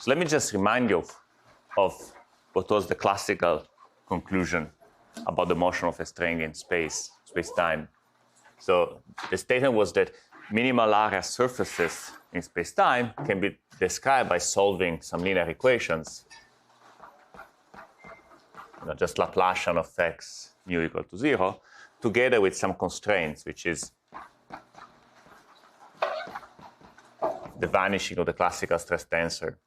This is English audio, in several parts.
So let me just remind you of what was the classical conclusion about the motion of a string in space-time. So the statement was that minimal area surfaces in space-time can be described by solving some linear equations, just Laplacian of x mu equal to 0, together with some constraints, which is the vanishing of the classical stress tensor.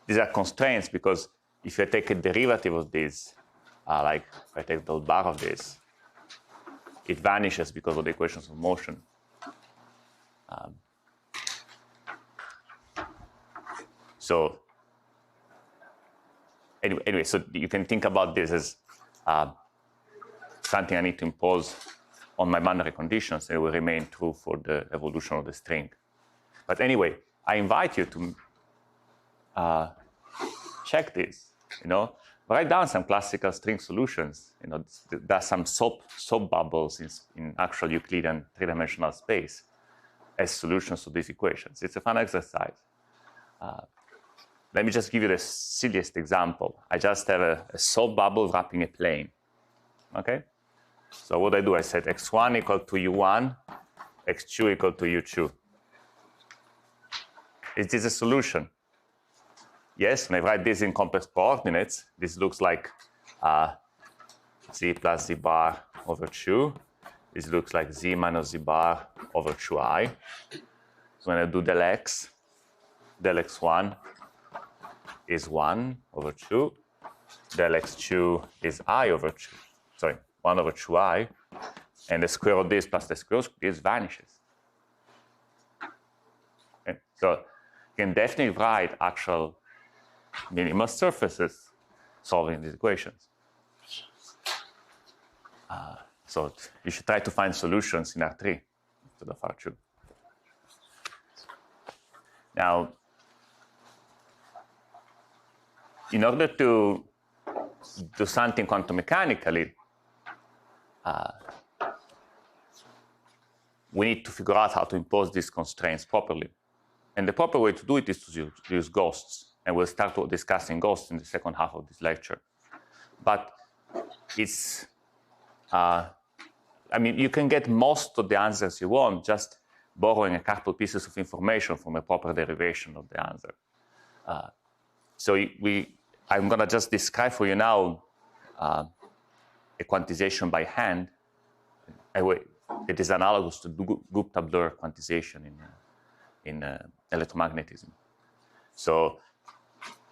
These are constraints because if you take a derivative of this, like if I take the bar of this, it vanishes because of the equations of motion. So anyway, so you can think about this as something I need to impose on my boundary conditions, and it will remain true for the evolution of the string. But anyway, I invite you to check this. Write down some classical string solutions. There are some soap bubbles in actual Euclidean three-dimensional space as solutions to these equations. It's a fun exercise. Let me just give you the silliest example. I just have a soap bubble wrapping a plane. Okay? So what I do, I set x1 equal to u1, x2 equal to u2. Is this a solution? Yes, when I write this in complex coordinates, this looks like z plus z bar over 2. This looks like z minus z bar over 2i. So when I do del x1 is 1 over 2. Del x2 is I over 2. Sorry, 1 over 2i. And the square of this plus the square of this vanishes. Okay? So you can definitely write actual minimal surfaces solving these equations. So you should try to find solutions in R3 instead of R2. Now, in order to do something quantum mechanically, we need to figure out how to impose these constraints properly. And the proper way to do it is to use ghosts. And we'll start discussing ghosts in the second half of this lecture. But it's, you can get most of the answers you want just borrowing a couple pieces of information from a proper derivation of the answer. I'm going to just describe for you now a quantization by hand. It is analogous to Gupta-Blur quantization in electromagnetism. So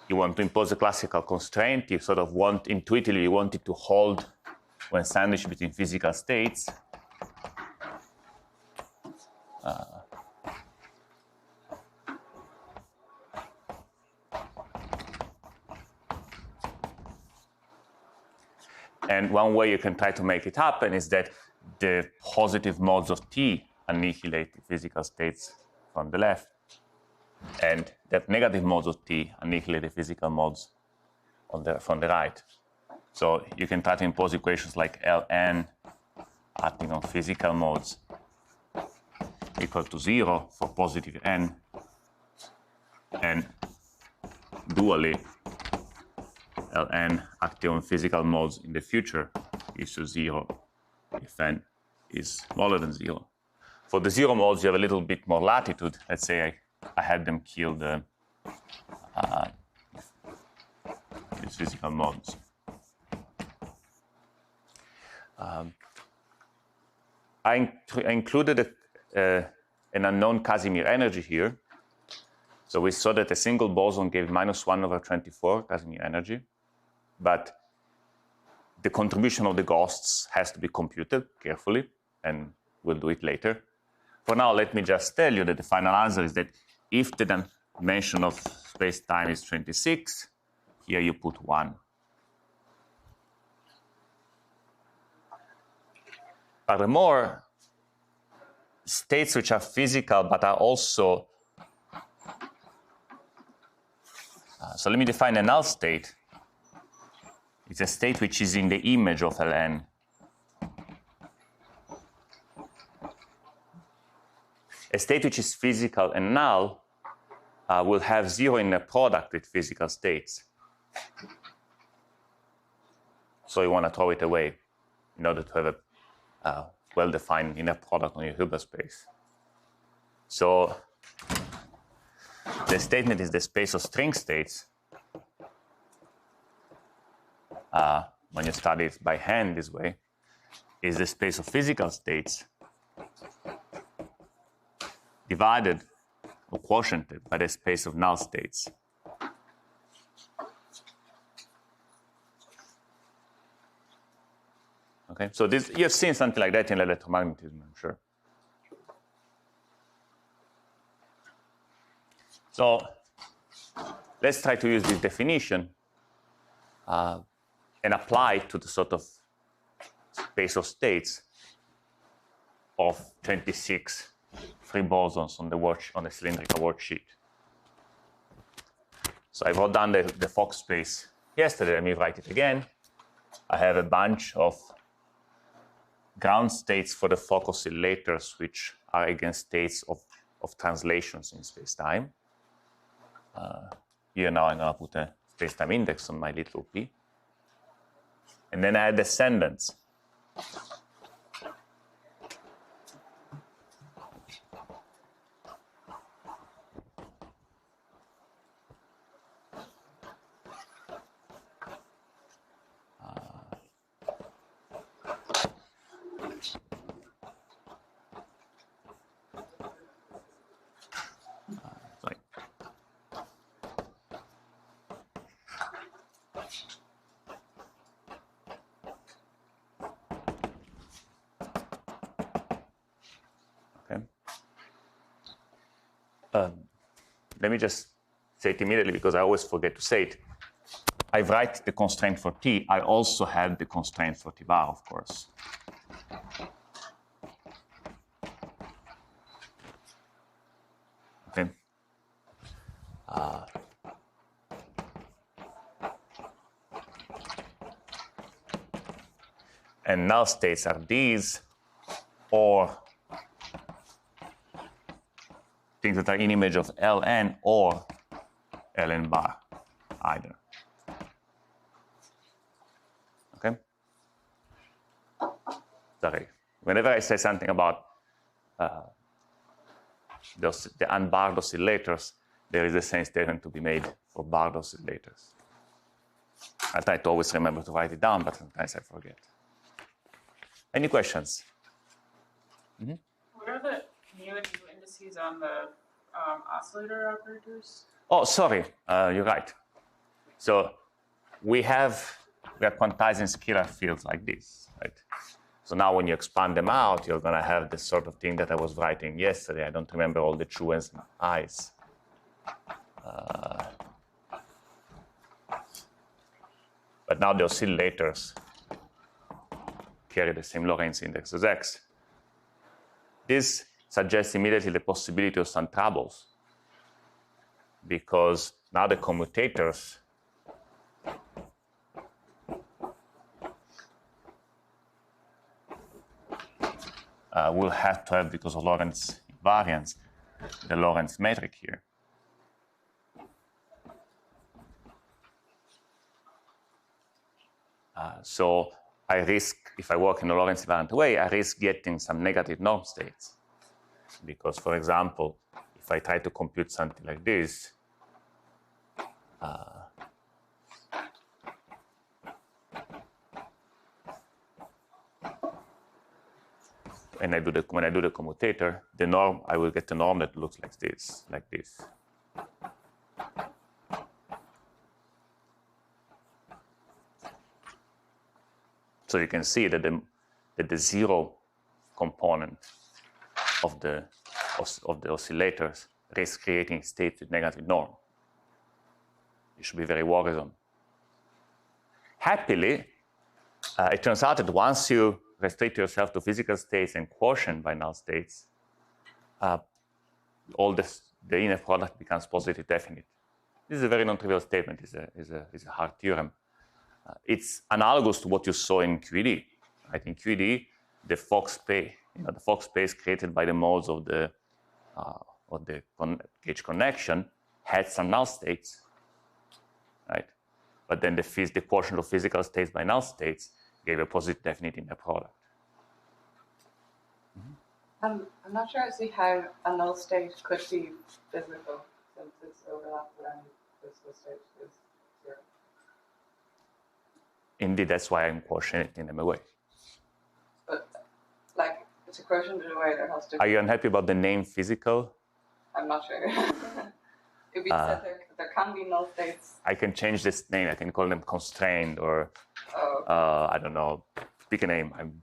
you want to impose a classical constraint. You sort of intuitively want it to hold when sandwiched between physical states. And one way you can try to make it happen is that the positive modes of T annihilate the physical states from the left, and that negative modes of T annihilate the physical modes from the right. So you can try to impose equations like Ln acting on physical modes equal to 0 for positive n, and dually Ln acting on physical modes in the future is to 0 if n is smaller than 0. For the 0 modes, you have a little bit more latitude. Let's say I had them kill these physical modes. I included an unknown Casimir energy here. So we saw that a single boson gave -1/24 Casimir energy, but the contribution of the ghosts has to be computed carefully, and we'll do it later. For now, let me just tell you that the final answer is that if the dimension of space-time is 26, here you put 1. Furthermore, states which are physical but are also... so let me define a null state. It's a state which is in the image of Ln. A state which is physical and null will have 0 inner product with physical states. So you want to throw it away in order to have a well-defined inner product on your Hilbert space. So the statement is the space of string states. When you study it by hand this way, is the space of physical states divided or quotiented by the space of null states. Okay, so this, you have seen something like that in electromagnetism, I'm sure. So let's try to use this definition and apply it to the sort of space of states of 26 free bosons on the cylindrical worksheet. So I wrote down the Fock space yesterday. Let me write it again. I have a bunch of ground states for the Fock oscillators, which are against states of translations in space-time. Here now I'm going to put a space-time index on my little p. And then I have descendants. Let me just say it immediately because I always forget to say it. I write the constraint for t. I also have the constraint for t bar, of course. Okay. And null states are these, or things that are in image of Ln or Ln bar, either. Okay? Sorry. Whenever I say something about the unbarred oscillators, there is the same statement to be made for barred oscillators. I try to always remember to write it down, but sometimes I forget. Any questions? Mm-hmm. What are the commutative indices on the oscillator operators? Oh, sorry, you're right. So we are quantizing scalar fields like this, right? So now when you expand them out, you're going to have this sort of thing that I was writing yesterday. I don't remember all the truants and i's. But now the oscillators carry the same Lorentz index as x. This suggests immediately the possibility of some troubles, because now the commutators will have to have, because of Lorentz invariance, the Lorentz metric here. So I risk, if I work in a Lorentz invariant way, I risk getting some negative norm states. Because, for example, if I try to compute something like this, and when I do the commutator, the norm, I will get a norm that looks like this, So you can see that the zero component of the oscillators risks creating states with negative norm. You should be very worrisome. Happily, it turns out that once you restrict yourself to physical states and quotient by null states, all the inner product becomes positive definite. This is a very non-trivial statement. It's a hard theorem. it's analogous to what you saw in QED. Right? In QED, the Fock space, the Fock space created by the modes of the gauge connection had some null states, right? But then the quotient of physical states by null states gave a positive definite inner product. I'm not sure I see how a null state could be physical, since its overlap with any physical state is 0. Indeed, that's why I'm quotienting them away. But, like, it's a quotient in a way that has to... Are you unhappy about the name physical? I'm not sure. If we said there can be null states... I can change this name. I can call them constrained or, I don't know, pick a name. I'm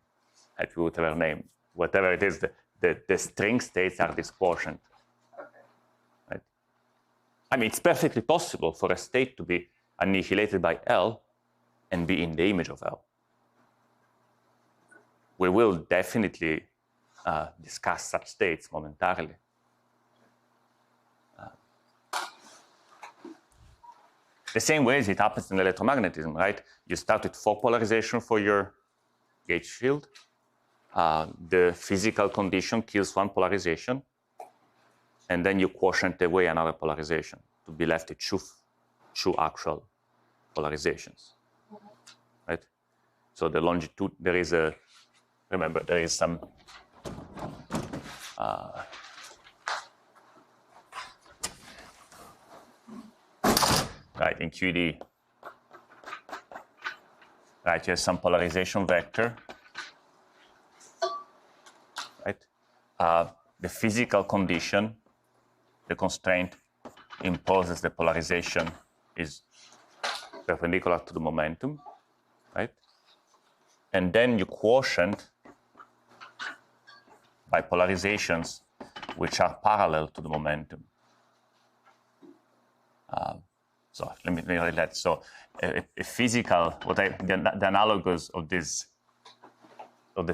happy with whatever name. Whatever it is, the string states are this quotient. Okay. Right? I mean, it's perfectly possible for a state to be annihilated by L and be in the image of L. We will definitely discuss such states momentarily. The same way as it happens in electromagnetism, right? You start with 4 polarization for your gauge field. The physical condition kills 1 polarization, and then you quotient away another polarization to be left with 2 actual polarizations, right? So the longitude, there is some right, in QED, right, you have some polarization vector, right? The physical condition, the constraint imposes the polarization is perpendicular to the momentum, right? And then you quotient by polarizations which are parallel to the momentum. So let me write that. So a physical, the analogues of the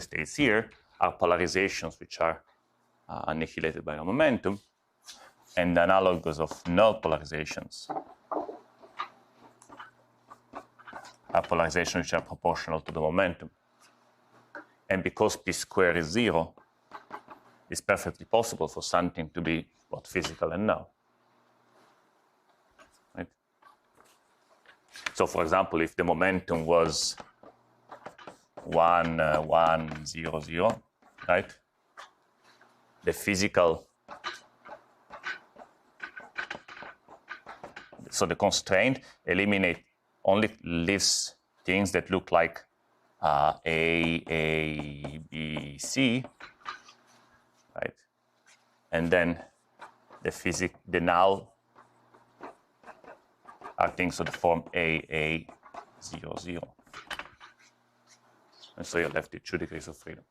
states here are polarizations which are annihilated by a momentum, and the analogues of null polarizations are polarizations which are proportional to the momentum. And because p squared is 0, it's perfectly possible for something to be both physical and null. Right? So, for example, if the momentum was 1, 1, 0, 0, right? The physical, so the constraint only leaves things that look like A, B, C, right? And then the null are things of the form A, 0, 0. And so you're left with 2 degrees of freedom.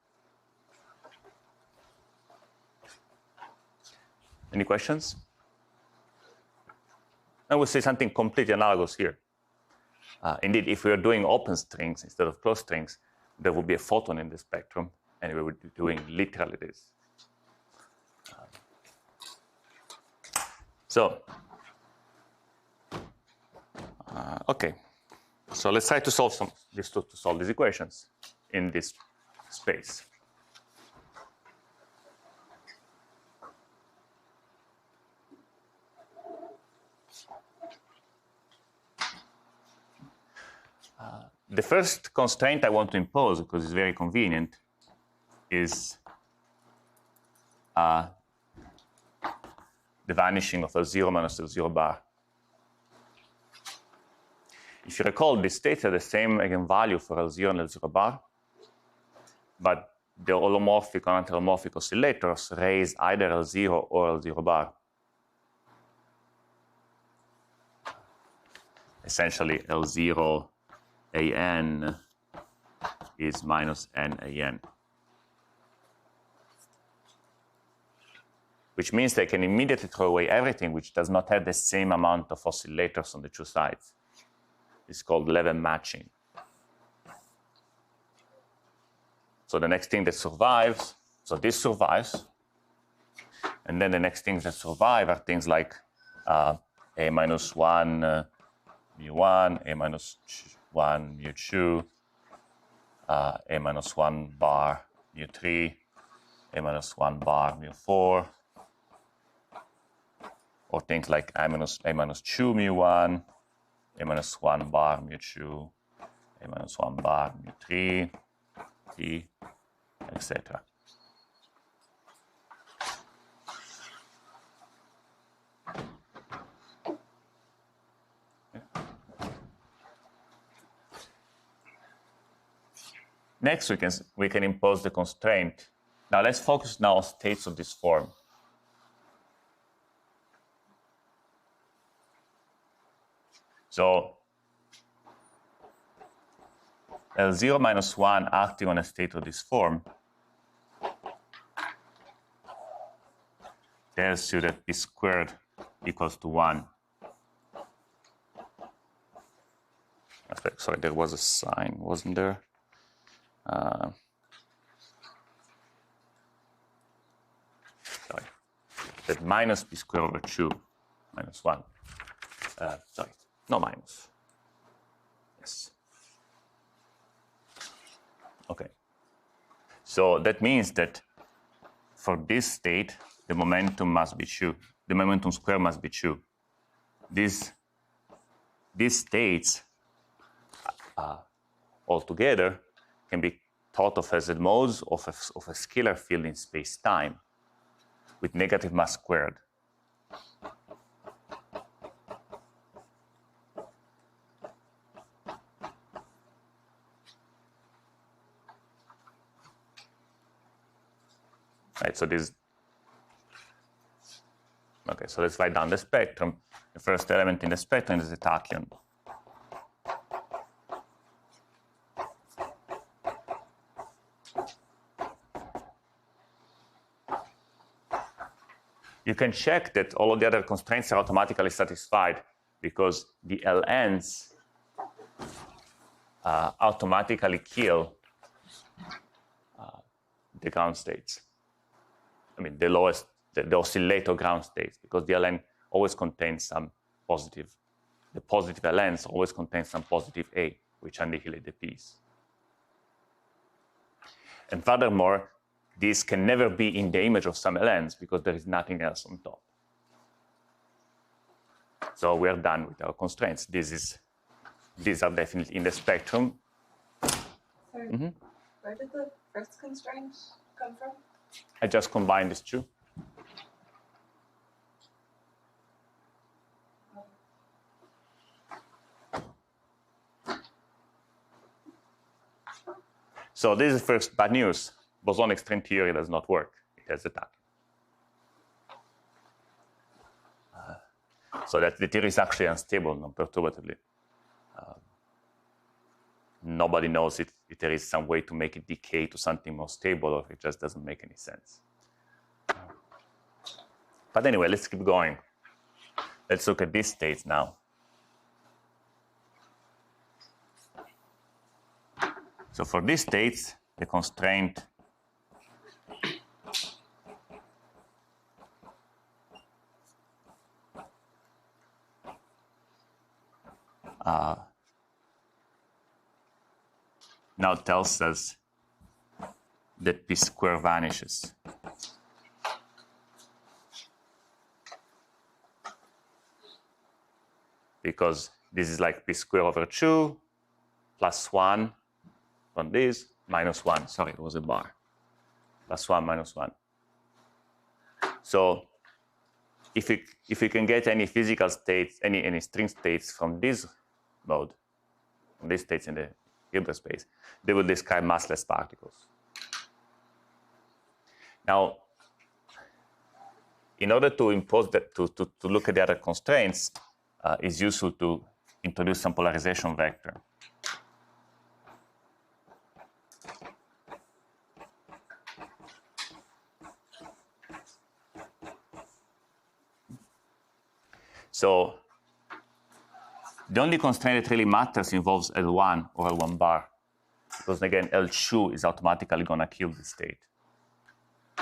Any questions? I will say something completely analogous here. Indeed, if we are doing open strings instead of closed strings, there would be a photon in the spectrum, and we would be doing literally this. Okay. So let's try to solve these equations in this space. The first constraint I want to impose, because it's very convenient, is the vanishing of L0 minus L0 bar. If you recall, the states are the same eigenvalue for L0 and L0 bar, but the holomorphic or anti-holomorphic oscillators raise either L0 or L0 bar. Essentially, L0 AN is minus N AN, which means they can immediately throw away everything which does not have the same amount of oscillators on the 2 sides. It's called level matching. So the next thing that survives, so this survives, and then the next things that survive are things like A minus 1, mu1, A minus 1 mu 2, a minus 1 bar mu 3, a minus 1 bar mu 4, or things like a minus 2 mu 1, a minus 1 bar mu 2, a minus 1 bar mu 3, t, etc. Next, we can impose the constraint. Now let's focus now on states of this form. So L0 minus 1 acting on a state of this form tells you that p squared equals to 1. Sorry, there was a sign, wasn't there? Sorry, that minus p squared over 2 minus 1. Sorry, no minus. Yes. Okay. So that means that for this state, the momentum must be 2. The momentum square must be 2. These states altogether can be thought of as the modes of a scalar field in space-time with negative mass squared. Right, so this. Okay, so let's write down the spectrum. The first element in the spectrum is the tachyon. You can check that all of the other constraints are automatically satisfied because the LNs automatically kill the ground states. I mean, the lowest, the oscillator ground states, because the LN always contains some positive. The positive LNs always contain some positive A, which annihilate the P's. And furthermore, these can never be in the image of some LNs because there is nothing else on top. So we are done with our constraints. These are definitely in the spectrum. Sorry, where did the first constraint come from? I just combined these two. So this is first bad news. Bosonic string theory does not work. It has a tachyon. So that the theory is actually unstable, non-perturbatively. Nobody knows if there is some way to make it decay to something more stable, or if it just doesn't make any sense. But anyway, let's keep going. Let's look at these states now. So for these states, the constraint now tells us that p square vanishes. Because this is like p square over 2 plus 1 on this minus 1. Sorry, it was a bar. Plus 1 minus 1. So if we can get any physical states, any string states from this mode, from these states in the Hilbert space, they will describe massless particles. Now, in order to impose that, to look at the other constraints, it's useful to introduce some polarization vector. So the only constraint that really matters involves L1 or L1 bar, because again, L2 is automatically going to kill the state.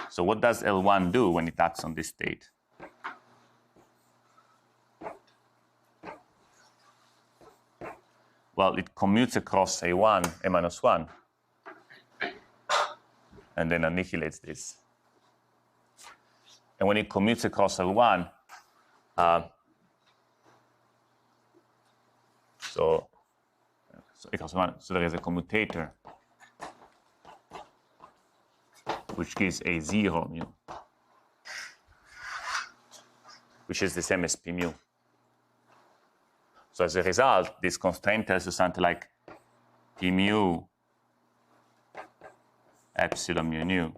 So what does L1 do when it acts on this state? well, it commutes across A1, A minus 1, and then annihilates this. And when it commutes across L1, so there is a commutator which gives A0 mu, which is the same as P mu. So as a result, this constraint tells you something like P mu epsilon mu nu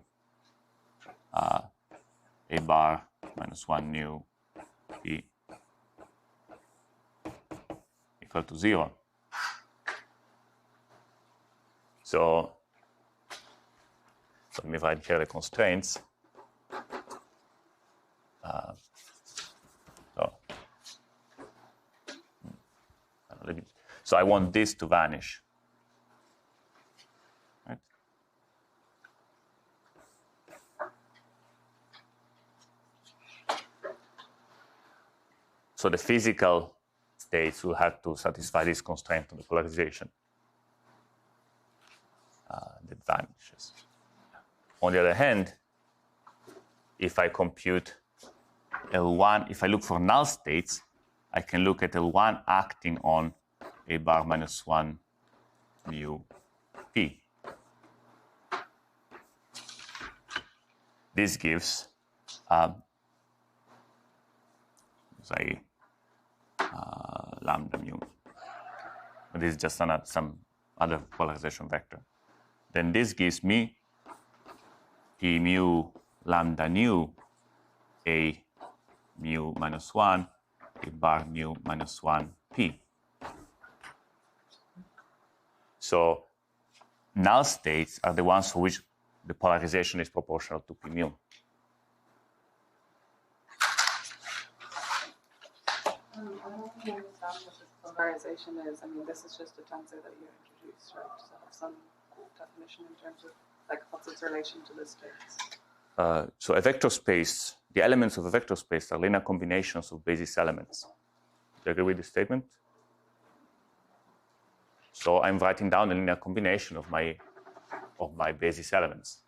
A bar minus 1 nu P equal to 0. So let me write here the constraints. So I want this to vanish. Right? So the physical states will have to satisfy this constraint on the polarization that vanishes. On the other hand, if I compute L1, if I look for null states, I can look at L1 acting on A bar minus 1 mu P. This gives say lambda mu. This is just some other polarization vector. Then this gives me P mu lambda nu A mu minus 1 A bar mu minus 1 P. So null states are the ones for which the polarization is proportional to P mu. I don't really understand what this polarization is. I mean, this is just a tensor that you introduced, right? Does it have some definition in terms of, like, what's its relation to the states? So a vector space, the elements of a vector space are linear combinations of basis elements. Do you agree with this statement? So I'm writing down a linear combination of my basis elements,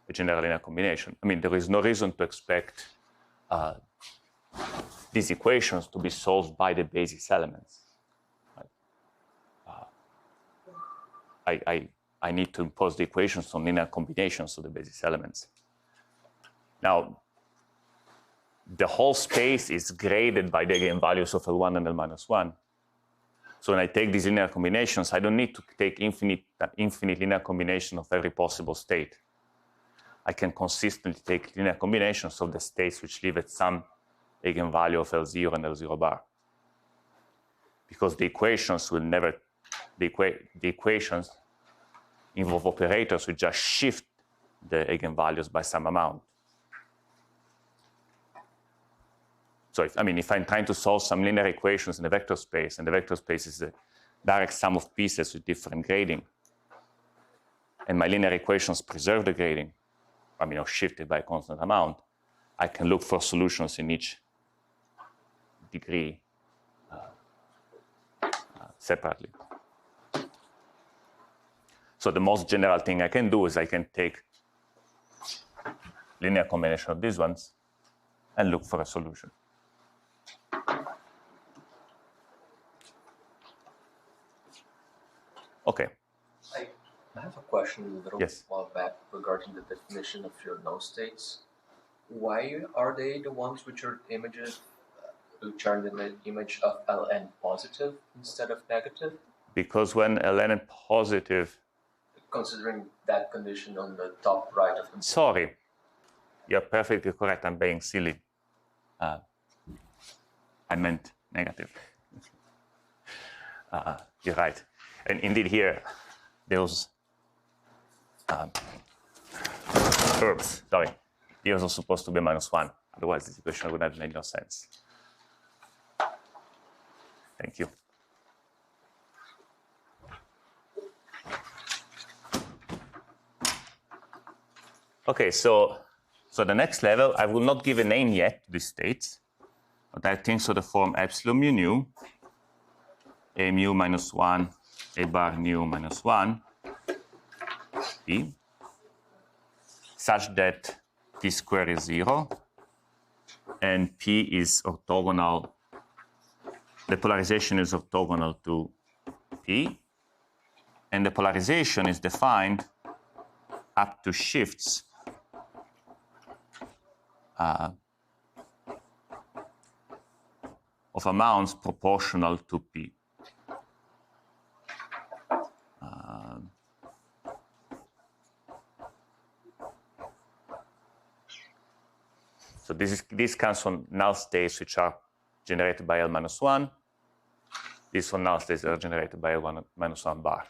a general linear combination. I mean, there is no reason to expect these equations to be solved by the basis elements. Right? I need to impose the equations on linear combinations of the basis elements. Now, the whole space is graded by the eigenvalues of L1 and L minus 1. So when I take these linear combinations, I don't need to take infinite linear combination of every possible state. I can consistently take linear combinations of the states which live at some eigenvalue of L0 and L0 bar. Because the equations will never, the equations involve operators which just shift the eigenvalues by some amount. So if I'm trying to solve some linear equations in a vector space, and the vector space is a direct sum of pieces with different grading, and my linear equations preserve the grading, or shifted by a constant amount, I can look for solutions in each degree separately. So the most general thing I can do is I can take linear combination of these ones and look for a solution. Okay. I have a question a little Yes. while back regarding the definition of your no states. Why are they the ones which are images, which are the image of Ln positive instead of negative? Because when Ln positive, Considering that condition on the top right of the... Sorry, you're perfectly correct. I'm being silly. I meant negative. You're right. And indeed here, those verbs, these are supposed to be -1. Otherwise, this equation would have made no sense. Thank you. Okay, so the next level, I will not give a name yet to these states, but I think so the form epsilon mu nu a mu minus 1, a bar nu minus 1, p, such that p squared is 0, and p is orthogonal, the polarization is orthogonal to p, and the polarization is defined up to shifts of amounts proportional to p. So this comes from null states which are generated by L minus 1. These from null states are generated by L minus 1 bar.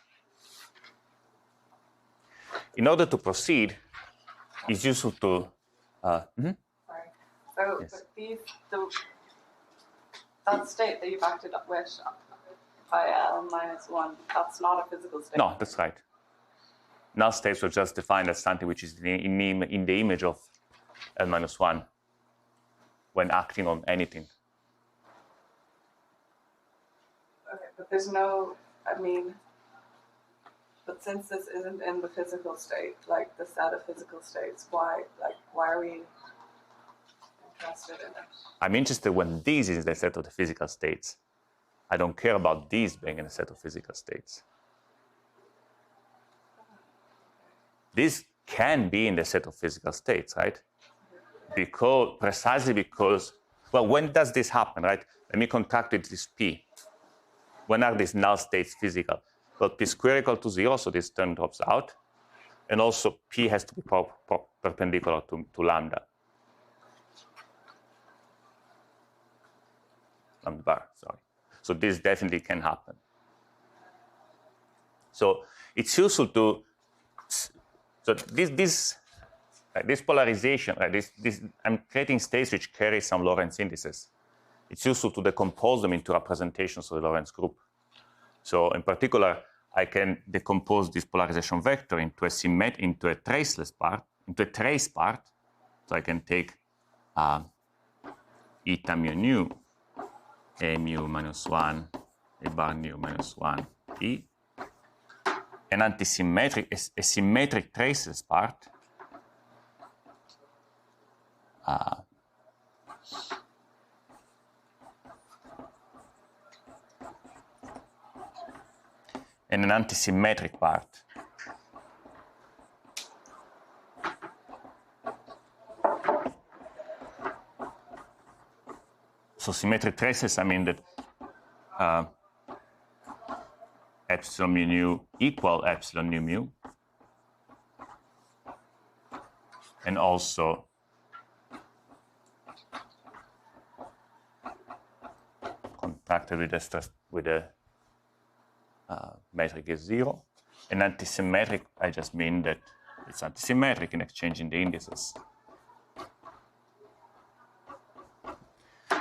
In order to proceed, it's useful to... Sorry. So Yes. that state that you've acted with by L minus 1, that's not a physical state. No, that's right. Null states were just defined as something which is in the image of L minus 1 when acting on anything. Okay, but there's no, I mean, but since this isn't in the physical state, like the set of physical states, why are we interested in it? I'm interested when these is the set of the physical states. I don't care about these being in a set of physical states. This can be in the set of physical states, right? Precisely because, well, when does this happen, right? Let me contract with this P. When are these null states physical? Well, P squared equal to 0, so this term drops out. And also P has to be perpendicular to lambda. Lambda bar, sorry. So this definitely can happen. So it's useful to, so this polarization, I'm creating states which carry some Lorentz indices. It's useful to decompose them into representations of the Lorentz group. So in particular, I can decompose this polarization vector into a traceless part, into a trace part. So I can take eta mu nu, a mu minus 1, a bar nu minus 1, p, an antisymmetric, a symmetric traceless part, and an antisymmetric part. So symmetric traces, I mean that epsilon mu nu equal epsilon nu mu, and also contracted with the metric is 0. And antisymmetric, I just mean that it's antisymmetric in exchanging the indices.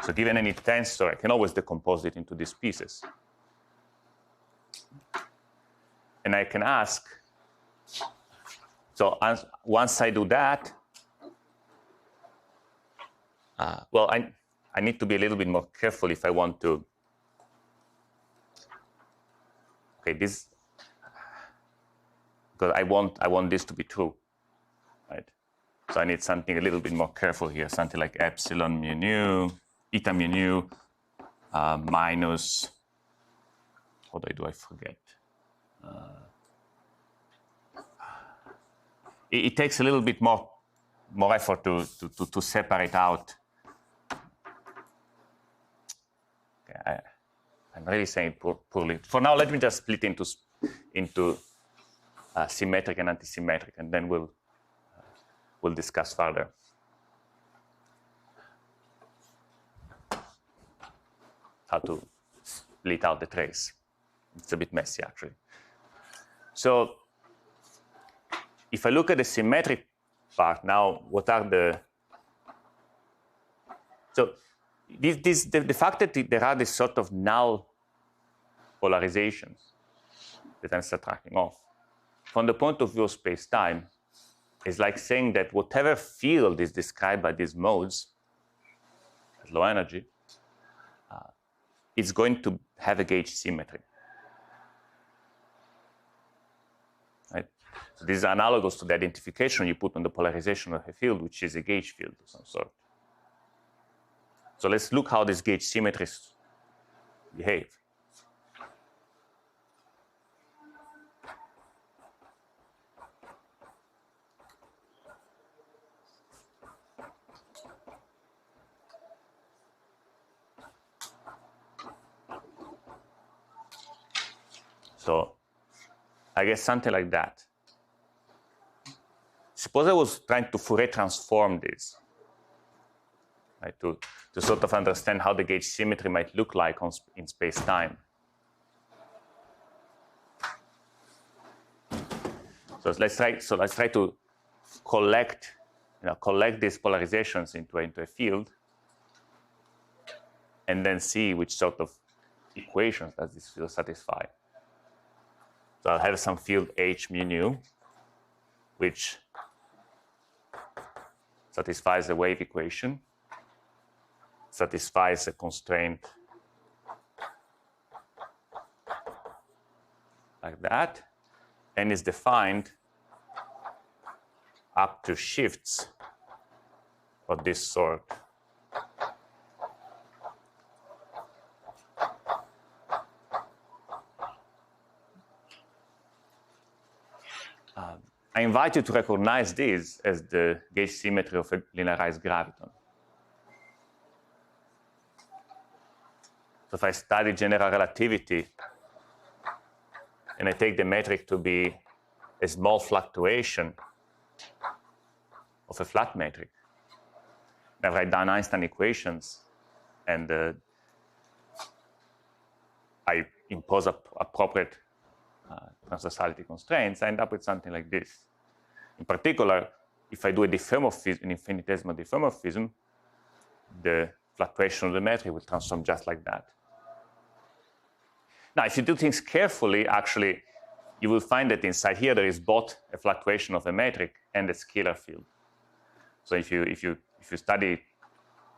So given any tensor, I can always decompose it into these pieces. And I can ask, so once I do that, well, I need to be a little bit more careful if I want to, okay, this, because I want this to be true, right? So I need something a little bit more careful here, something like epsilon mu nu, eta mu nu, minus, what do I forget? It takes a little bit more effort to separate out. Okay, I'm really saying poorly. For now, let me just split into symmetric and antisymmetric, and then we'll discuss further. How to split out the trace. It's a bit messy, actually. So if I look at the symmetric part now, what are the... So the fact that there are this sort of null polarizations that I'm subtracting off, from the point of view of space-time, is like saying that whatever field is described by these modes at low energy, it's going to have a gauge symmetry. Right? So this is analogous to the identification you put on the polarization of a field, which is a gauge field of some sort. So let's look how these gauge symmetries behave. So I guess something like that. Suppose I was trying to Fourier transform this, right, to sort of understand how the gauge symmetry might look like in space-time. So let's try to collect these polarizations into a field, and then see which sort of equations does this field satisfy. So I'll have some field H mu nu, which satisfies the wave equation, satisfies a constraint like that, and is defined up to shifts of this sort. I invite you to recognize this as the gauge symmetry of a linearized graviton. So if I study general relativity and I take the metric to be a small fluctuation of a flat metric, I write down Einstein equations and I impose appropriate transversality constraints, I end up with something like this. In particular, if I do a diffeomorphism, an infinitesimal diffeomorphism, the fluctuation of the metric will transform just like that. Now, if you do things carefully, actually, you will find that inside here there is both a fluctuation of a metric and a scalar field. So if you study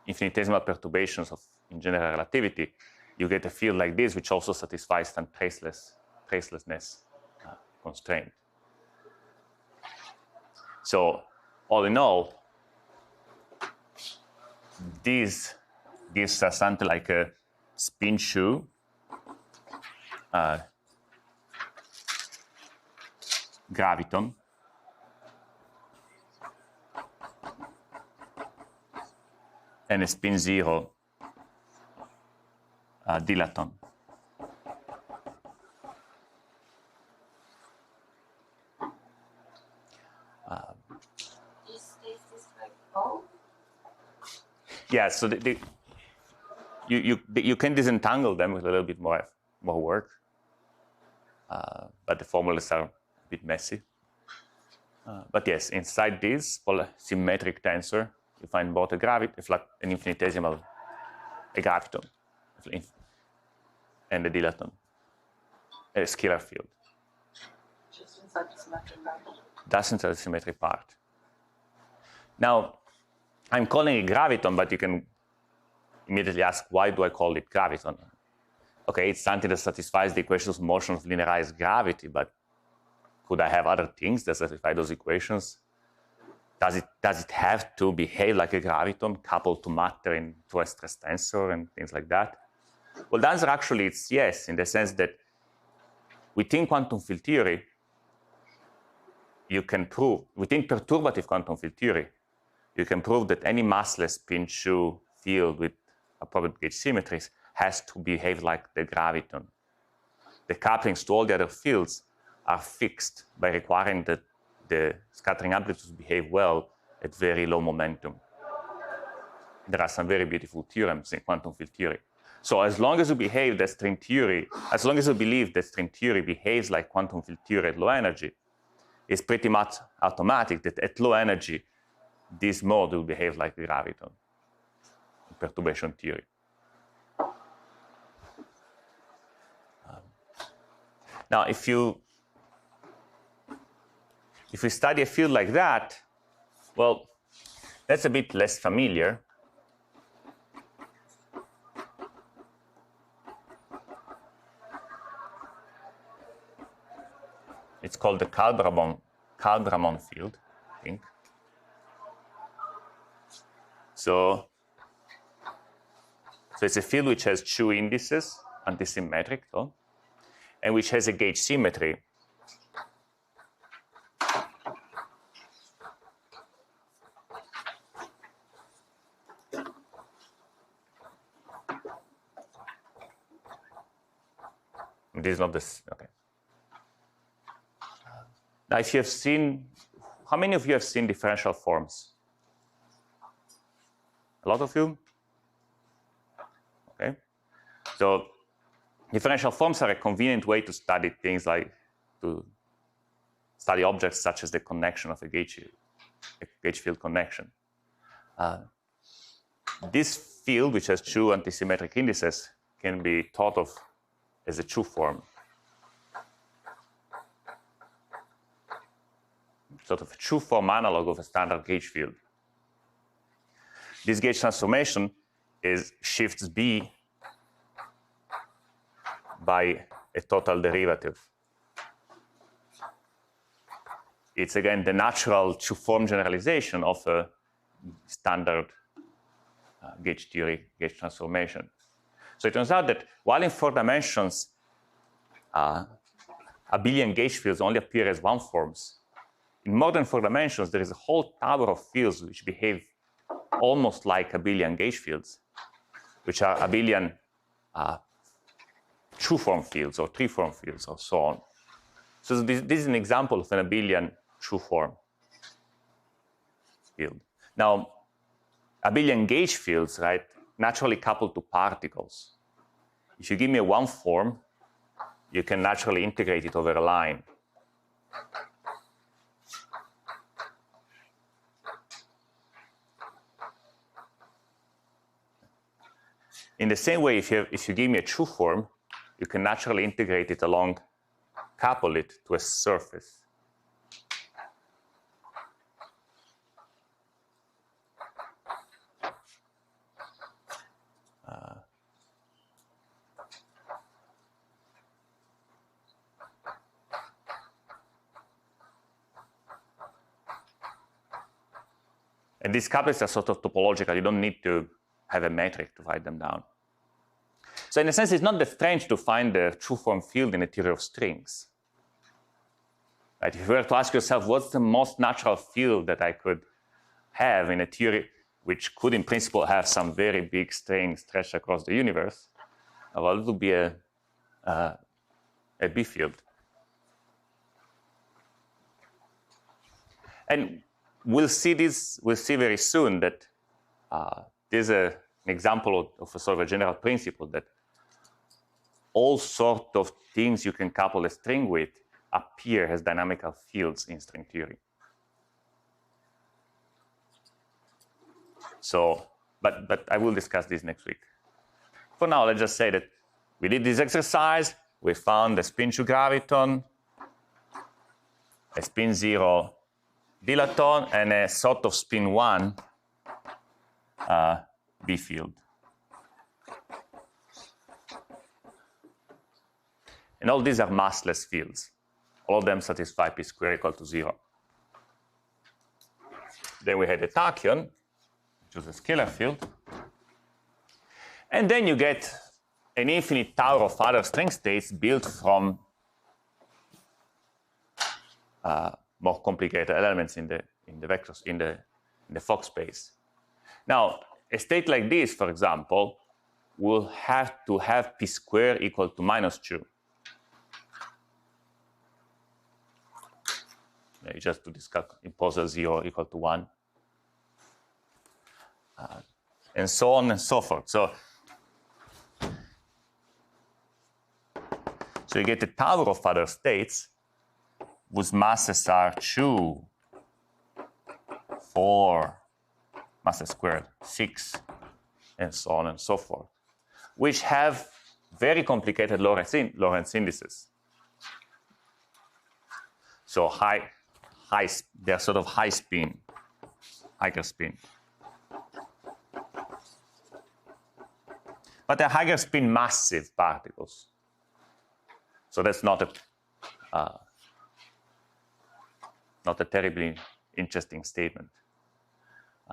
infinitesimal perturbations in general relativity, you get a field like this, which also satisfies some tracelessness constraint. So all in all, this gives us something like a spin shoe graviton and a spin zero dilaton. Is like both? Yeah, so you can disentangle them with a little bit more work, but the formulas are a bit messy. But yes, inside this symmetric tensor, you find both an infinitesimal, a graviton, and a dilaton, a scalar field. Just inside the symmetric part. That's inside the symmetric part. Now, I'm calling it graviton, but you can immediately ask, why do I call it graviton? Okay, it's something that satisfies the equations of motion of linearized gravity, but could I have other things that satisfy those equations? Does it have to behave like a graviton, coupled to matter into a stress tensor and things like that? Well, the answer actually is yes, in the sense that within quantum field theory, you can prove, within perturbative quantum field theory, you can prove that any massless spin shoe field with appropriate gauge symmetries has to behave like the graviton. The couplings to all the other fields are fixed by requiring that the scattering amplitudes behave well at very low momentum. There are some very beautiful theorems in quantum field theory. So as long as you behave that string theory, as long as you believe that string theory behaves like quantum field theory at low energy, it's pretty much automatic that at low energy, this mode will behave like the graviton in perturbation theory. Now, if we study a field like that, well, that's a bit less familiar. called the Kaldramon field, I think. So it's a field which has two indices, antisymmetric, and which has a gauge symmetry. This is not this, okay. Now, if you have seen, how many of you have seen differential forms? A lot of you? Okay. So differential forms are a convenient way to study things like, to study objects such as the connection of a gauge field connection. This field, which has two antisymmetric indices, can be thought of as a true form. Sort of a true form analog of a standard gauge field. This gauge transformation shifts B by a total derivative. It's again the natural true form generalization of a standard gauge theory gauge transformation. So it turns out that while in 4 dimensions, abelian gauge fields only appear as one forms, in more than 4 dimensions, there is a whole tower of fields which behave almost like abelian gauge fields, which are abelian true-form fields or three-form fields or so on. So this is an example of an abelian true-form field. Now, abelian gauge fields, right, naturally couple to particles. If you give me a one form, you can naturally integrate it over a line. In the same way, if you give me a true form, you can naturally integrate it along, couple it to a surface. And these couplets are sort of topological. You don't need to have a metric to write them down. So in a sense, it's not that strange to find the true form field in a theory of strings. Right? If you were to ask yourself, what's the most natural field that I could have in a theory which could in principle have some very big string stretched across the universe, well, it would be a B field. And we'll see very soon that there's an example of a sort of a general principle that all sorts of things you can couple a string with appear as dynamical fields in string theory. So, but I will discuss this next week. For now, let's just say that we did this exercise. We found a spin 2 graviton, a spin 0 dilaton, and a sort of spin 1 B field. And all these are massless fields. All of them satisfy p squared equal to 0. Then we had a tachyon, which was a scalar field. And then you get an infinite tower of other string states built from more complicated elements in the vectors in the Fock space. Now, a state like this, for example, will have to have p squared equal to -2. Just to discuss, impose a 0 equal to 1, and so on and so forth. So you get a tower of other states whose masses are 2, 4, masses squared, 6, and so on and so forth, which have very complicated Lorentz indices. So they're sort of high spin, higher spin. But they're higher spin massive particles. So that's not not a terribly interesting statement. I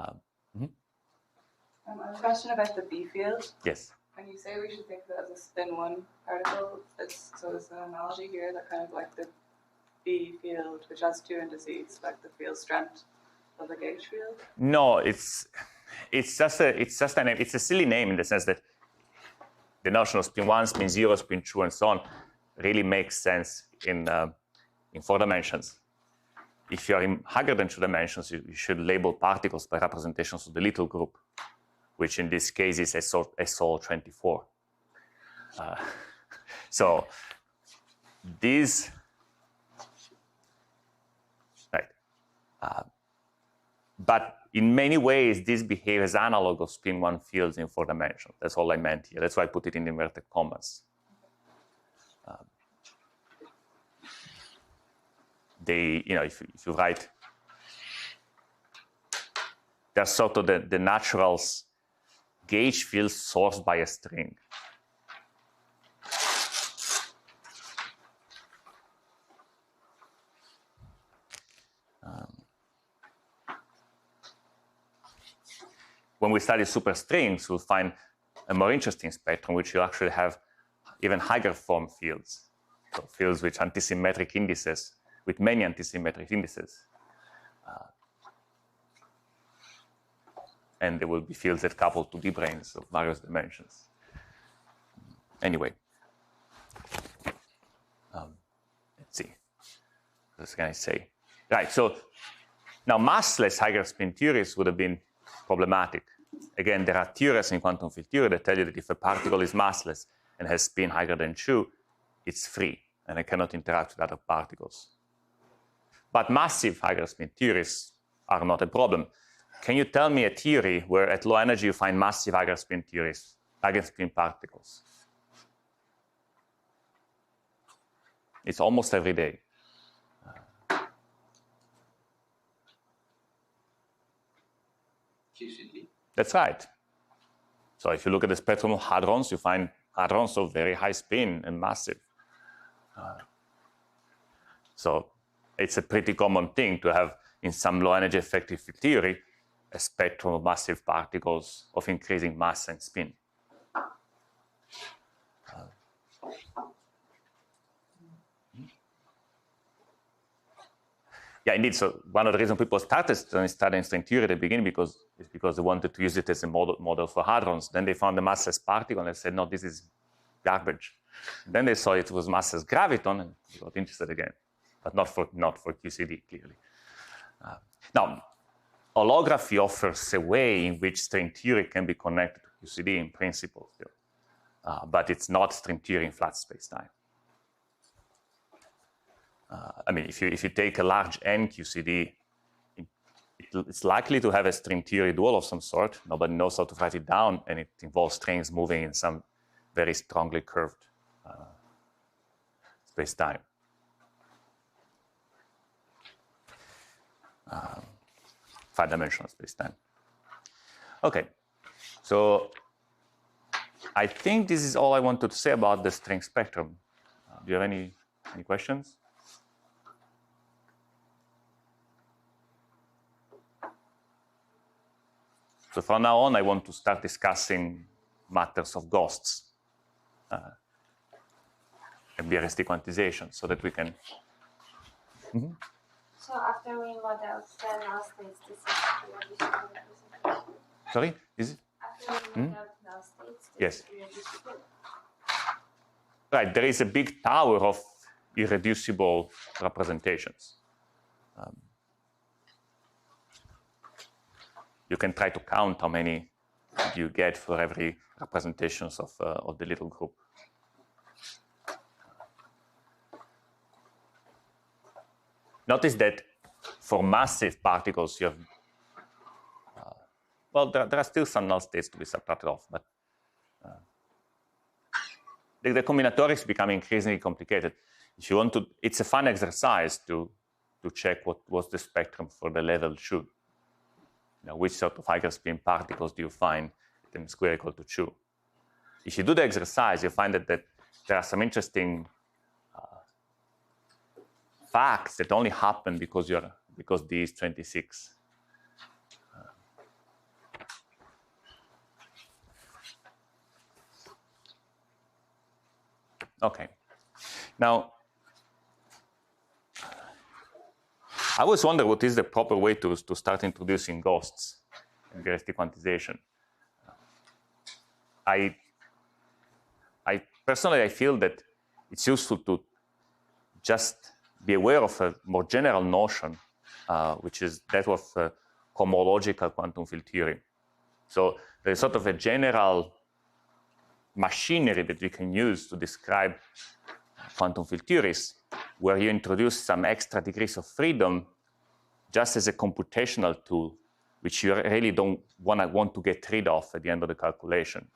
have a question about the B field. Yes. When you say we should think of it as a spin 1 particle, so there's an analogy here that kind of like the B field, which has 2 indices, like the field strength of the gauge field. No, it's just a silly name in the sense that the notion of spin 1, spin 0, spin 2, and so on really makes sense in 4 dimensions. If you are in higher than 2 dimensions, you should label particles by representations of the little group, which in this case is SO24. So these, right. But in many ways, this behaves as analog of spin 1 fields in 4 dimensions. That's all I meant here. That's why I put it in inverted commas. If you write, they're sort of the naturals gauge fields sourced by a string. When we study superstrings, we'll find a more interesting spectrum, which you actually have even higher form fields. So fields with antisymmetric indices, with many antisymmetric indices. And there will be fields that couple to d-branes of various dimensions. Anyway, let's see. What can I say? Right, so now massless higher spin theories would have been problematic. Again, there are theories in quantum field theory that tell you that if a particle is massless and has spin higher than 2, it's free, and it cannot interact with other particles. But massive higher spin theories are not a problem. Can you tell me a theory where at low energy you find massive higher spin theories, higher spin particles? It's almost every day. QCD. That's right. So if you look at the spectrum of hadrons, you find hadrons of very high spin and massive. So it's a pretty common thing to have in some low energy effective field theory a spectrum of massive particles of increasing mass and spin. Yeah, indeed. So one of the reasons people started studying string theory at the beginning is because they wanted to use it as a model for hadrons. Then they found the massless particle and they said, no, this is garbage. Then they saw it was massless graviton and they got interested again, but not for QCD, clearly. Now, holography offers a way in which string theory can be connected to QCD in principle still, but it's not string theory in flat spacetime. I mean, if you take a large N QCD, it's likely to have a string theory dual of some sort. Nobody knows how to write it down, and it involves strings moving in some very strongly curved spacetime. 5-dimensional spacetime. Okay, so I think this is all I wanted to say about the string spectrum. Do you have any questions? So from now on, I want to start discussing matters of ghosts and BRST quantization so that we can... Mm-hmm. So after we model 10 null states, this is reducible representation. Sorry, is it? After we model null states, Yes. this is reducible. Right, there is a big tower of irreducible representations. You can try to count how many you get for every representations of the little group. Notice that for massive particles, you have, well, there are still some null states to be subtracted off, but the combinatorics become increasingly complicated. If you want to, it's a fun exercise to check what was the spectrum for the level 2. Now, which sort of higher spin particles do you find at m square equal to 2? If you do the exercise, you find that there are some interesting facts that only happen because you're because D is 26. Okay. Now, I always wonder what is the proper way to start introducing ghosts in BRST quantization. I personally feel that it's useful to just be aware of a more general notion, which is that of cohomological quantum field theory. So there's sort of a general machinery that we can use to describe quantum field theories, where you introduce some extra degrees of freedom just as a computational tool, which you really don't want to get rid of at the end of the calculation.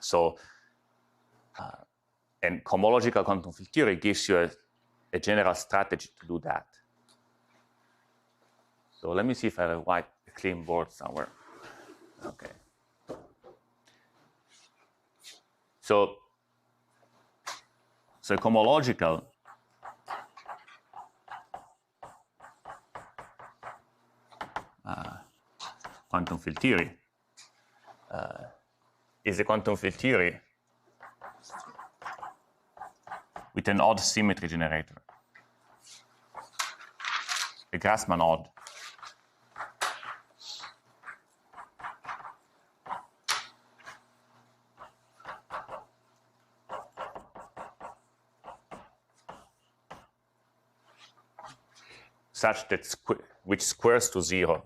So, and cohomological quantum field theory gives you a general strategy to do that. So let me see if I have a clean board somewhere. Okay. So cohomological quantum field theory is a quantum field theory with an odd symmetry generator, a Grassmann odd. Such that which squares to 0.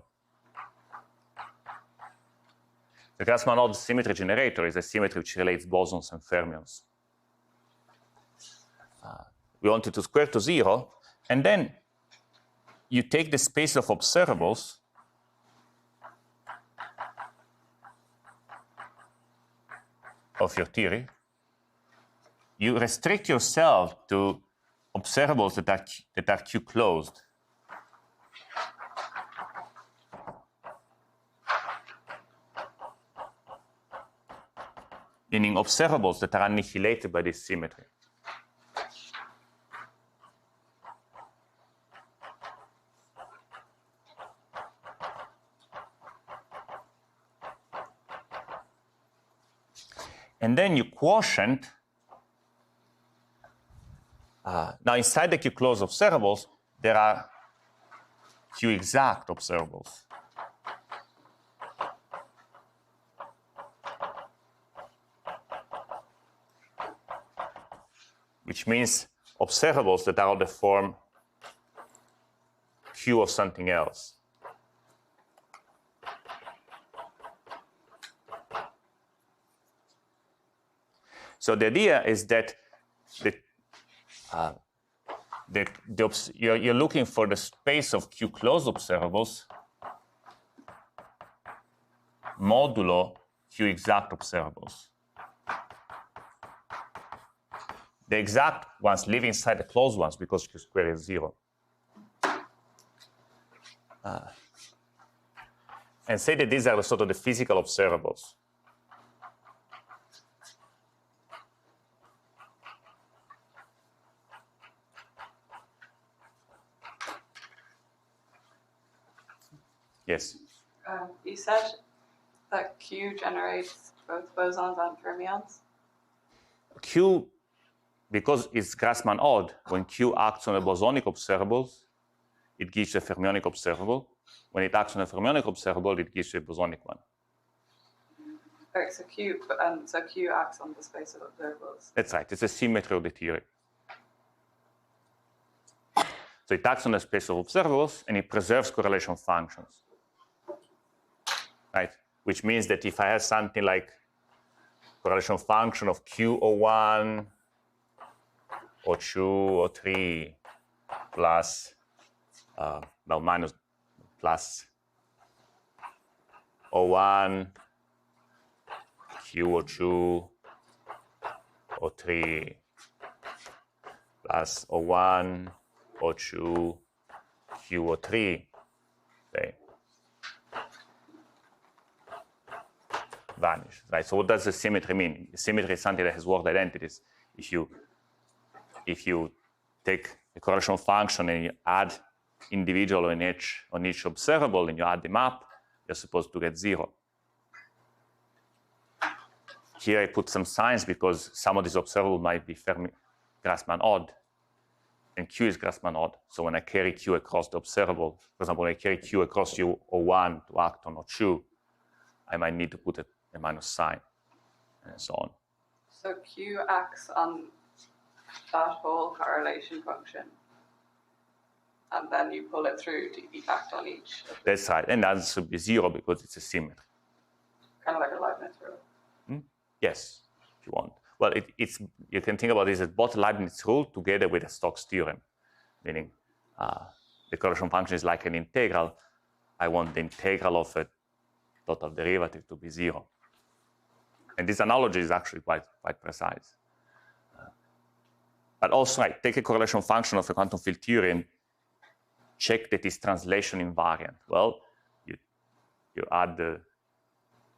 The Grassmann odd symmetry generator is a symmetry which relates bosons and fermions. We want it to square to 0, and then you take the space of observables of your theory. You restrict yourself to observables that are Q closed. Meaning observables that are annihilated by this symmetry. And then you quotient. Now inside the Q closed observables, there are Q exact observables. Which means observables that are of the form Q of something else. So the idea is that you're looking for the space of Q closed observables modulo Q exact observables. The exact ones live inside the closed ones because Q squared is 0. And say that these are sort of the physical observables. Yes? You said that Q generates both bosons and fermions? Q, because it's Grassmann odd, when Q acts on a bosonic observables, it gives a fermionic observable. When it acts on a fermionic observable, it gives you a bosonic one. Okay, so Q acts on the space of observables. That's right. It's a symmetry of the theory. So it acts on the space of observables, and it preserves correlation functions. Right? Which means that if I have something like correlation function of Q01 or 2 or 3 plus, minus plus O1, Q or 2 or 3 plus O1 or 2, Q or 3, say, vanish, right? So what does the symmetry mean? The symmetry is something that has word identities. If you take a correlation function and you add individual on each observable and you add them up, you're supposed to get 0. Here I put some signs because some of these observables might be Grassmann odd, and Q is Grassmann odd. So when I carry Q across the observable, for example, when I carry Q across U01 to act on O2, I might need to put a minus sign, and so on. So Q acts on that whole correlation function, and then you pull it through to act on each. That's right, and that should be 0 because it's a symmetry. Kind of like a Leibniz rule. Yes, if you want. Well, you can think about this as both Leibniz rule together with a Stokes theorem, meaning the correlation function is like an integral. I want the integral of a total derivative to be 0. And this analogy is actually quite precise. But also, take a correlation function of a quantum field theory and check that it's translation invariant. Well, you add the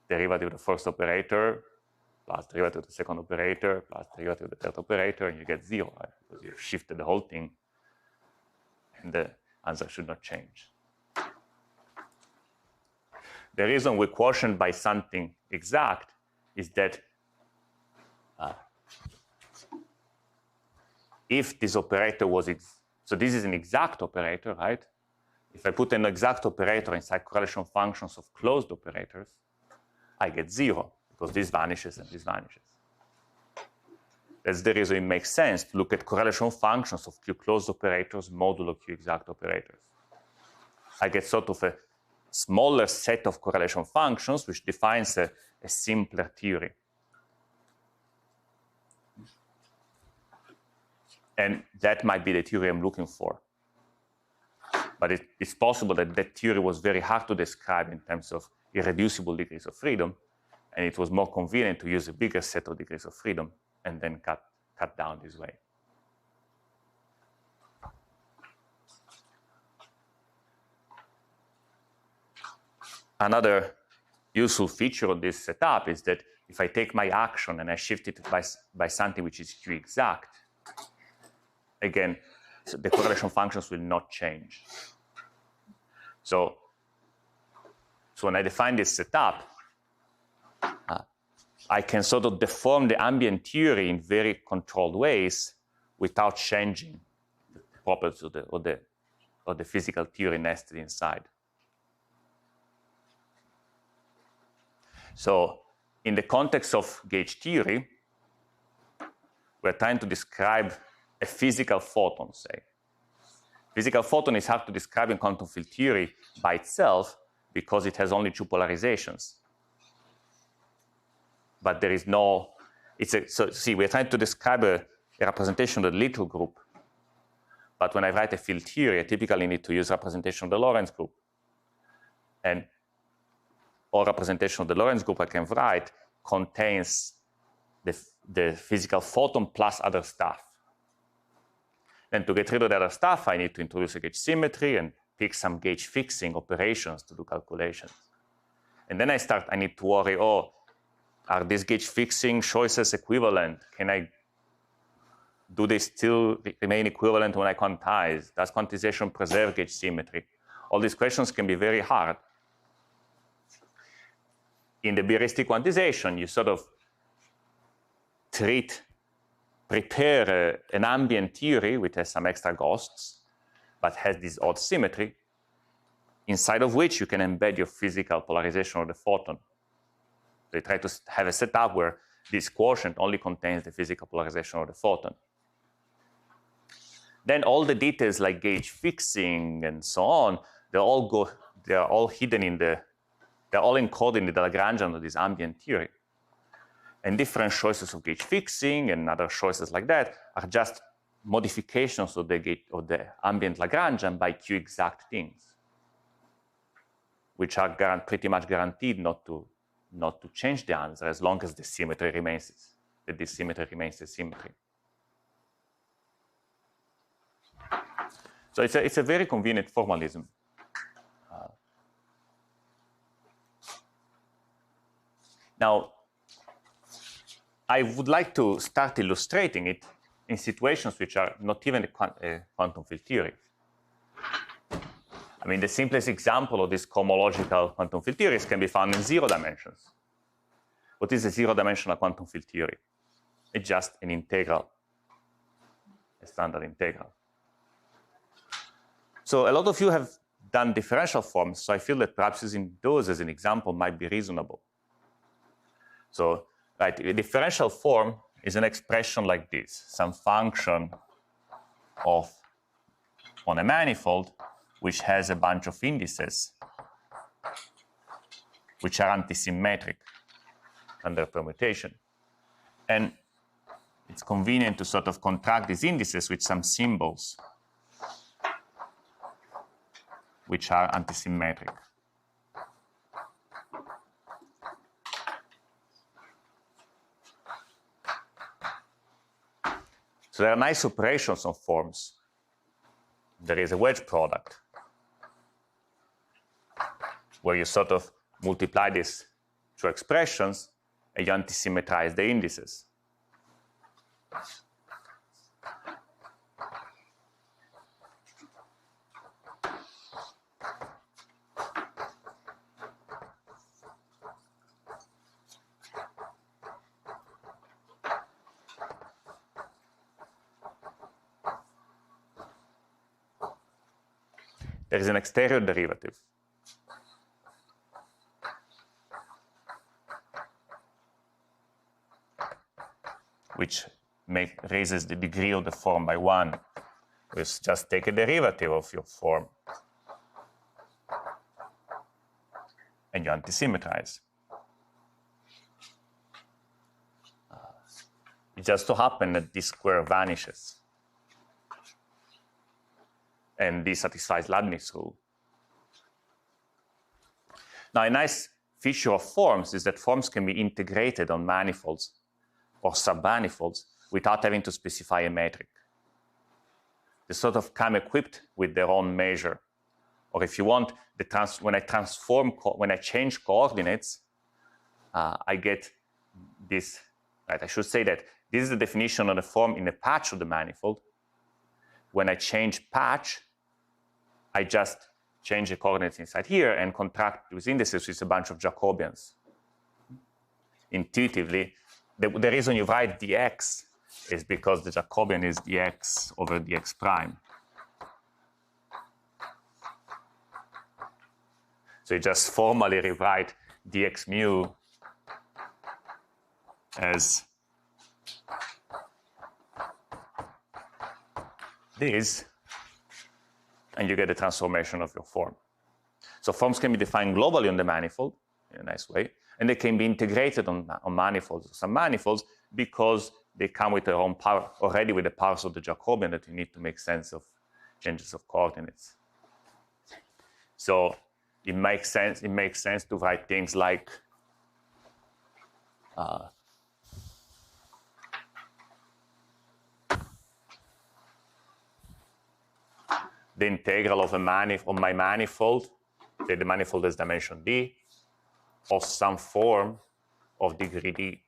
derivative of the first operator plus derivative of the second operator plus derivative of the third operator, and you get 0, right? Because you've shifted the whole thing, and the answer should not change. The reason we quotient by something exact is that if this operator was, so this is an exact operator, right? If I put an exact operator inside correlation functions of closed operators, I get 0, because this vanishes and this vanishes. That's the reason it makes sense to look at correlation functions of Q closed operators modulo Q exact operators. I get sort of a smaller set of correlation functions, which defines a simpler theory. And that might be the theory I'm looking for. But it's possible that that theory was very hard to describe in terms of irreducible degrees of freedom, and it was more convenient to use a bigger set of degrees of freedom and then cut down this way. Another useful feature of this setup is that if I take my action and I shift it by something which is Q exact, again, so the correlation functions will not change. So when I define this setup, I can sort of deform the ambient theory in very controlled ways without changing the properties of the physical theory nested inside. So in the context of gauge theory, we're trying to describe a physical photon, say. Physical photon is hard to describe in quantum field theory by itself because it has only 2 polarizations. But there is no, so see, we're trying to describe a representation of the little group. But when I write a field theory, I typically need to use representation of the Lorentz group. And all representation of the Lorentz group I can write contains the physical photon plus other stuff. Then to get rid of the other stuff, I need to introduce a gauge symmetry and pick some gauge fixing operations to do calculations. And then I need to worry, are these gauge fixing choices equivalent? Do they still remain equivalent when I quantize? Does quantization preserve gauge symmetry? All these questions can be very hard. In the BRST quantization, you sort of prepare an ambient theory which has some extra ghosts, but has this odd symmetry, inside of which you can embed your physical polarization of the photon. They try to have a setup where this quotient only contains the physical polarization of the photon. Then all the details like gauge fixing and so on, they're all hidden they're all encoded in the Lagrangian of this ambient theory. And different choices of gauge fixing and other choices like that are just modifications of the ambient Lagrangian by Q exact things, which are pretty much guaranteed not to change the answer as long as the symmetry remains, the symmetry. So it's a very convenient formalism. Now, I would like to start illustrating it in situations which are not even a quantum field theory. I mean, the simplest example of this cohomological quantum field theories can be found in 0 dimensions. What is a 0-dimensional quantum field theory? It's just an integral, a standard integral. So a lot of you have done differential forms, so I feel that perhaps using those as an example might be reasonable. So, right, a differential form is an expression like this, some function of on a manifold which has a bunch of indices which are antisymmetric under permutation. And it's convenient to sort of contract these indices with some symbols which are antisymmetric. So there are nice operations on forms. There is a wedge product where you sort of multiply these two expressions and you antisymmetrize the indices. There is an exterior derivative which raises the degree of the form by 1. You just take a derivative of your form and you antisymmetrize. It just so happens that this square vanishes. And this satisfies Leibniz rule. Now, a nice feature of forms is that forms can be integrated on manifolds or submanifolds without having to specify a metric. They sort of come equipped with their own measure. Or if you want, when I change coordinates, I get this. Right? I should say that this is the definition of the form in the patch of the manifold. When I change patch, I just change the coordinates inside here and contract those indices with a bunch of Jacobians. Intuitively, the reason you write dx is because the Jacobian is dx over dx prime. So you just formally rewrite dx mu as this, and you get the transformation of your form. So forms can be defined globally on the manifold in a nice way, and they can be integrated on manifolds or some manifolds because they come with their own power, already with the powers of the Jacobian that you need to make sense of changes of coordinates. So it makes sense to write things like the integral of my manifold, say the manifold has dimension d, of some form of degree d.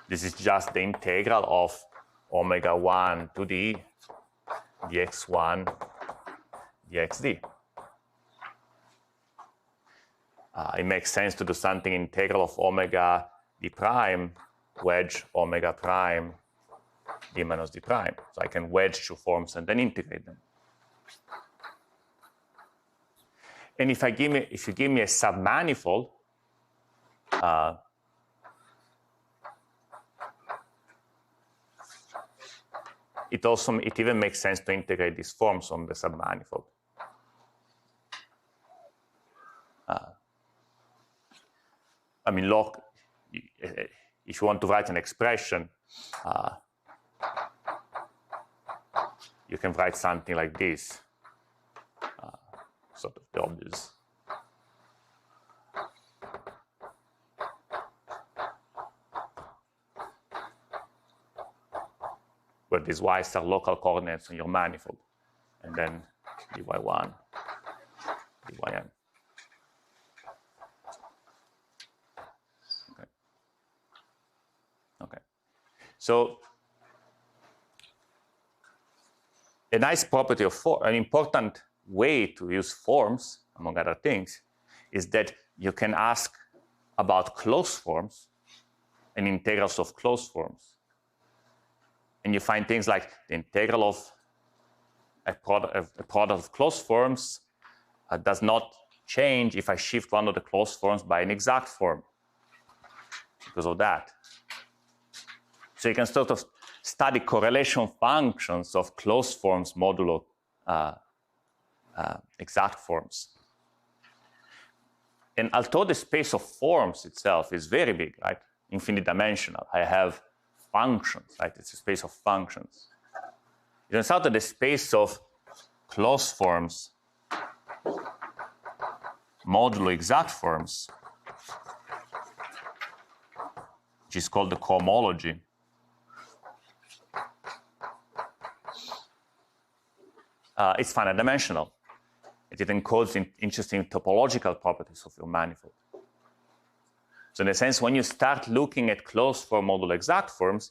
This is just the integral of omega 1 to d dx1 dxd. It makes sense to do something integral of omega d prime wedge omega prime d minus d prime. So I can wedge two forms and then integrate them. And if you give me a submanifold, it even makes sense to integrate these forms on the submanifold. I mean, if you want to write an expression, you can write something like this, sort of the obvious. Where these y's are local coordinates on your manifold, and then dy1, dyn. Okay. So a nice property of an important way to use forms, among other things, is that you can ask about closed forms and integrals of closed forms. And you find things like the integral of a product of closed forms does not change if I shift one of the closed forms by an exact form because of that. So you can sort of study correlation functions of closed forms modulo exact forms. And although the space of forms itself is very big, right, infinite dimensional, I have functions, right, it's a space of functions. It turns out that the space of closed forms modulo exact forms, which is called the cohomology, it's finite dimensional. It encodes interesting topological properties of your manifold. So in a sense, when you start looking at closed form modulo exact forms,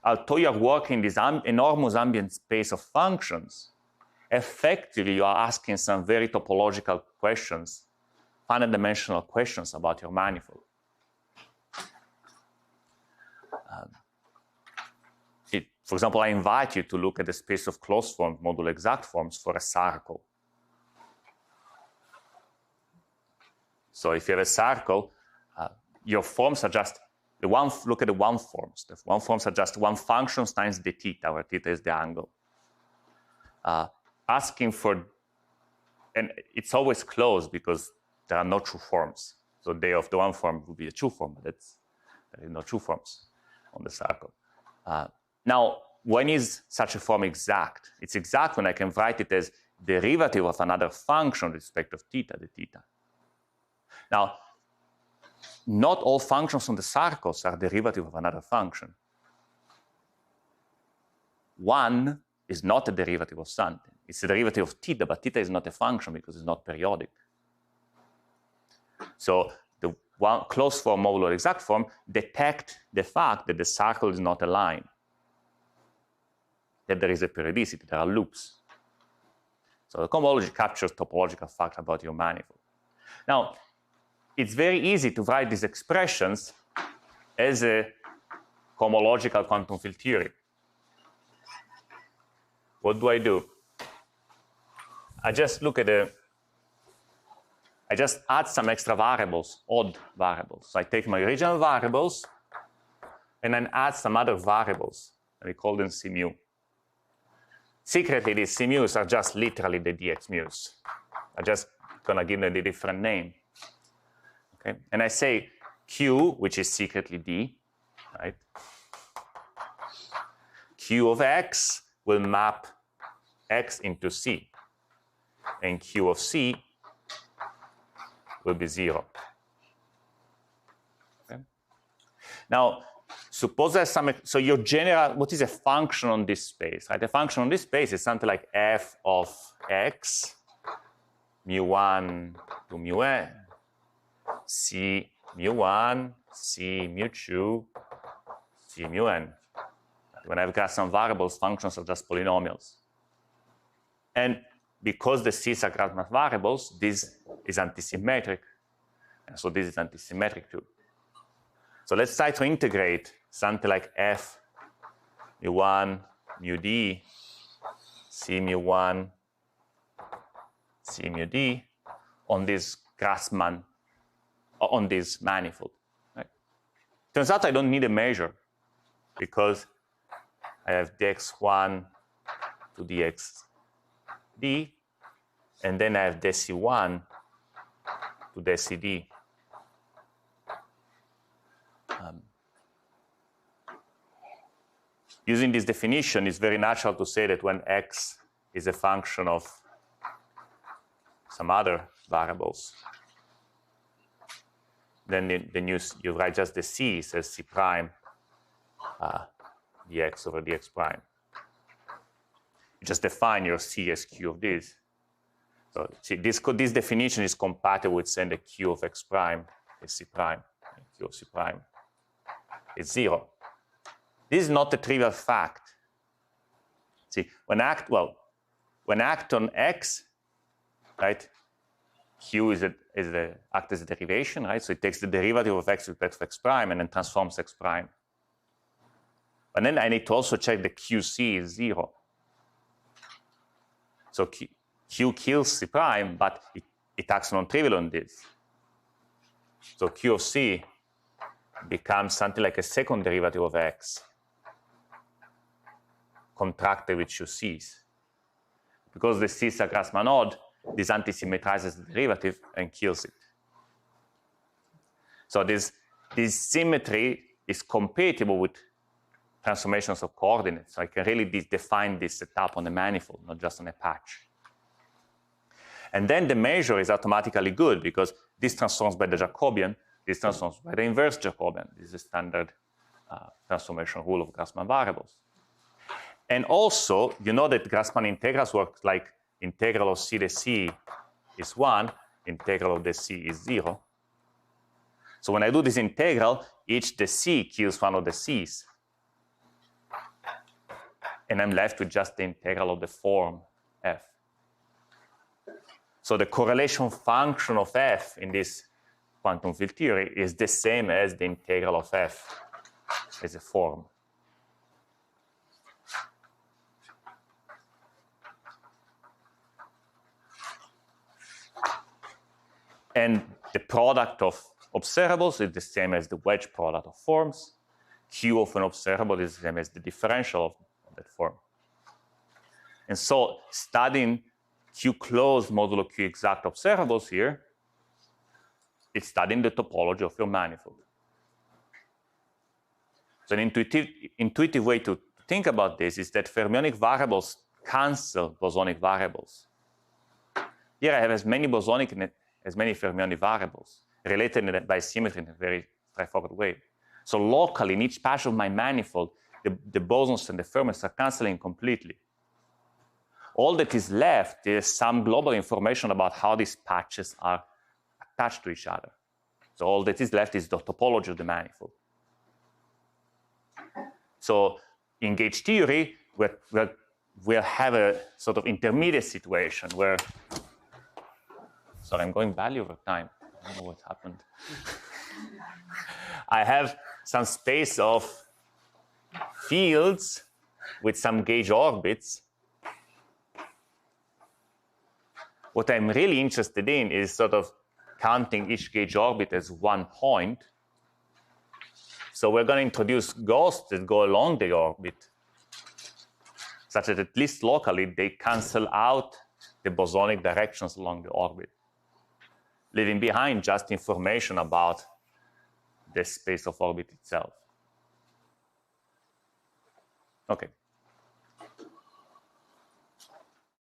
although you are working in this enormous ambient space of functions, effectively you are asking some very topological questions, finite dimensional questions about your manifold. For example, I invite you to look at the space of closed forms modulo exact forms for a circle. So if you have a circle, your forms are just look at the one forms. The one forms are just one function times the theta, where theta is the angle. Asking for, and it's always closed because there are no true forms. So the of the one form would be a true form, but there is no true forms on the circle. Now, when is such a form exact? It's exact when I can write it as derivative of another function with respect of theta, the theta. Now, not all functions on the circles are derivative of another function. One is not a derivative of something. It's a derivative of theta, but theta is not a function because it's not periodic. So the one closed form modulo exact form detect the fact that the circle is not a line, that there is a periodicity, there are loops. So the cohomology captures topological fact about your manifold. Now, it's very easy to write these expressions as a cohomological quantum field theory. What do? I just look at I just add some extra variables, odd variables. So I take my original variables and then add some other variables, and we call them C mu. Secretly, these C mu's are just literally the dx mu's. I'm just gonna give them a different name. Okay? And I say Q, which is secretly D, right? Q of X will map X into C, and Q of C will be 0. Okay? Now, suppose there's some, so your general, what is a function on this space? Right? A function on this space is something like f of x, mu1 to mu n, c mu1, c mu2, c mu n. When I've got some variables, functions are just polynomials. And because the c's are Grad variables, this is antisymmetric. And so this is antisymmetric too. So let's try to integrate something like f mu1, mu d, c mu1, c mu d on this Grassmann, on this manifold. Right? Turns out I don't need a measure because I have dx1 to dxd, and then I have dc1 to dcd. Using this definition, it's very natural to say that when x is a function of some other variables, then you write just the c as c prime dx over dx prime. You just define your c as q of this. So see, this definition is compatible with saying that q of x prime is c prime, and q of c prime is 0. This is not a trivial fact. See, when act on X, right, Q act as a derivation, right? So it takes the derivative of X with respect to X prime and then transforms X prime. And then I need to also check the QC is 0. So Q kills C prime, but it acts non-trivial on this. So Q of C becomes something like a second derivative of X contracted with two C's. Because the C's are Grassmann odd, this anti-symmetrizes the derivative and kills it. So this symmetry is compatible with transformations of coordinates. So I can really define this setup on the manifold, not just on a patch. And then the measure is automatically good because this transforms by the Jacobian, this transforms by the inverse Jacobian. This is a standard transformation rule of Grassmann variables. And also, you know that Grassmann integrals work like integral of C to C is 1, integral of the C is 0. So when I do this integral, each the C kills one of the C's. And I'm left with just the integral of the form f. So the correlation function of f in this quantum field theory is the same as the integral of f as a form. And the product of observables is the same as the wedge product of forms. Q of an observable is the same as the differential of that form. And so studying Q closed modulo Q exact observables here, it's studying the topology of your manifold. So an intuitive way to think about this is that fermionic variables cancel bosonic variables. Here I have as many bosonic as many fermionic variables related by symmetry in a very straightforward way. So locally, in each patch of my manifold, the bosons and the fermions are canceling completely. All that is left is some global information about how these patches are attached to each other. So all that is left is the topology of the manifold. So in gauge theory, we'll have a sort of intermediate situation where, sorry, I'm going badly over time. I don't know what happened. I have some space of fields with some gauge orbits. What I'm really interested in is sort of counting each gauge orbit as one point. So we're going to introduce ghosts that go along the orbit, such that at least locally they cancel out the bosonic directions along the orbit, leaving behind just information about the space of orbit itself. Okay.